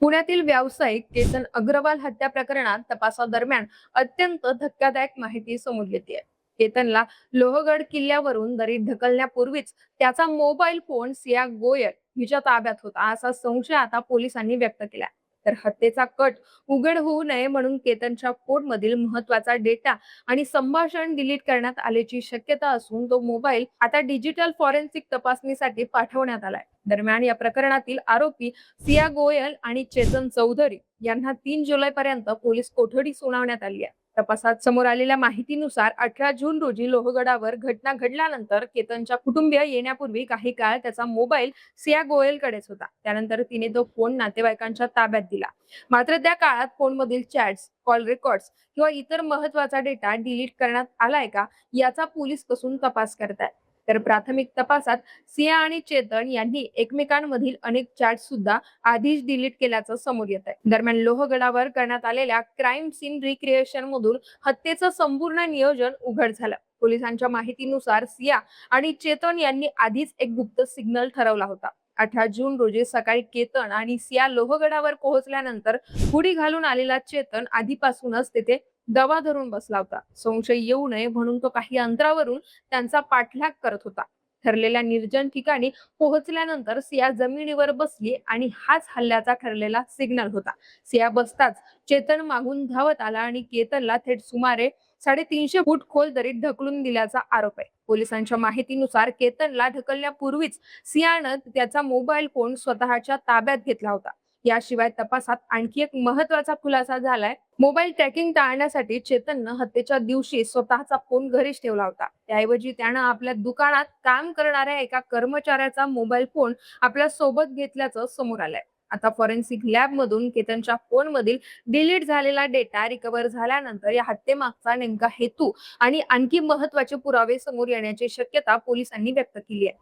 पुण्यातील व्यावसायिक केतन अग्रवाल हत्या प्रकरणात तपासादरम्यान अत्यंत धक्कादायक माहिती समोर येते. केतनला लोहगड किल्ल्यावरून दरीत ढकलण्यापूर्वीच त्याचा मोबाईल फोन सिया गोयल हिच्या ताब्यात होता असा संशय आता पोलिसांनी व्यक्त केला. तर हत्येचा कट उघड होऊ नये म्हणून केतनच्या फोनमधील महत्वाचा डेटा आणि संभाषण डिलीट करण्यात आल्याची शक्यता असून तो मोबाईल आता डिजिटल फॉरेन्सिक तपासणीसाठी पाठवण्यात आलाय. दरम्यान या प्रकरणातील आरोपी सिया गोयल आणि चेतन चौधरी यांना 3 जुलै पर्यंत पोलीस कोठडी सुनावण्यात आली आहे. तपासात समोर आलेल्या माहितीनुसार 18 जून रोजी लोहगडावर घटना घडल्यानंतर केतनच्या कुटुंबीय येण्यापूर्वी काही काळ त्याचा मोबाईल सिया गोयल कडेच होता. त्यानंतर तिने तो फोन नातेवाईकांच्या ताब्यात दिला. मात्र त्या काळात फोनमधील चॅट्स, कॉल रेकॉर्ड्स किंवा इतर महत्वाचा डेटा डिलीट करण्यात आलाय का याचा पोलीस कसून तपास करतायत. तर प्राथमिक तपासात सिया आणि चेतन यांनी एकमेकांमधील अनेक चॅट सुद्धा आधीच डिलीट केल्याचं समोर येत आहे. दरम्यान लोहगडावर करण्यात आलेल्या क्राईम सीन रिक्रिएशन मधून हत्येचं संपूर्ण नियोजन उघड झालं. पोलिसांच्या माहितीनुसार सिया आणि चेतन यांनी आधीच एक गुप्त सिग्नल ठरवला होता. 18 जून रोजी सकाळी केतन आणि सिया लोहगडावर पोहोचल्यानंतर हुडी घालून आलेला चेतन आधीपासूनच तेथे दबा धरून बसला होता. संशय येऊ नये म्हणून तो काही अंतरावरून त्यांचा पाठलाग करत होता. ठरलेल्या निर्जन ठिकाणी पोहोचल्यानंतर सिया जमिनीवर बसली आणि हाच हल्ल्याचा ठरलेला सिग्नल होता. सिया बसताच चेतन मागून धावत आला आणि केतनला थेट सुमारे 350 फूट खोल दरीत ढकलून दिल्याचा आरोप आहे. पोलिसांच्या माहितीनुसार केतनला ढकलण्यापूर्वीच सियानं त्याचा मोबाईल फोन स्वतःच्या ताब्यात घेतला होता. याशिवाय तपासात आणखी एक महत्वाचा खुलासा झालाय. मोबाईल ट्रॅकिंग टाळण्यासाठी चेतननं हत्येच्या दिवशी स्वतःचा फोन घरीच ठेवला होता. त्याऐवजी त्यानं आपल्या दुकानात काम करणाऱ्या एका कर्मचाऱ्याचा मोबाईल फोन आपल्या सोबत घेतल्याचं समोर आलंय. आता फॉरेन्सिक लॅब मधून केतनच्या फोन मधील डिलीट झालेला डेटा रिकव्हर झाल्यानंतर या हत्येमागचा नेमका हेतू आणि आणखी महत्वाचे पुरावे समोर येण्याची शक्यता पोलिसांनी व्यक्त केली आहे.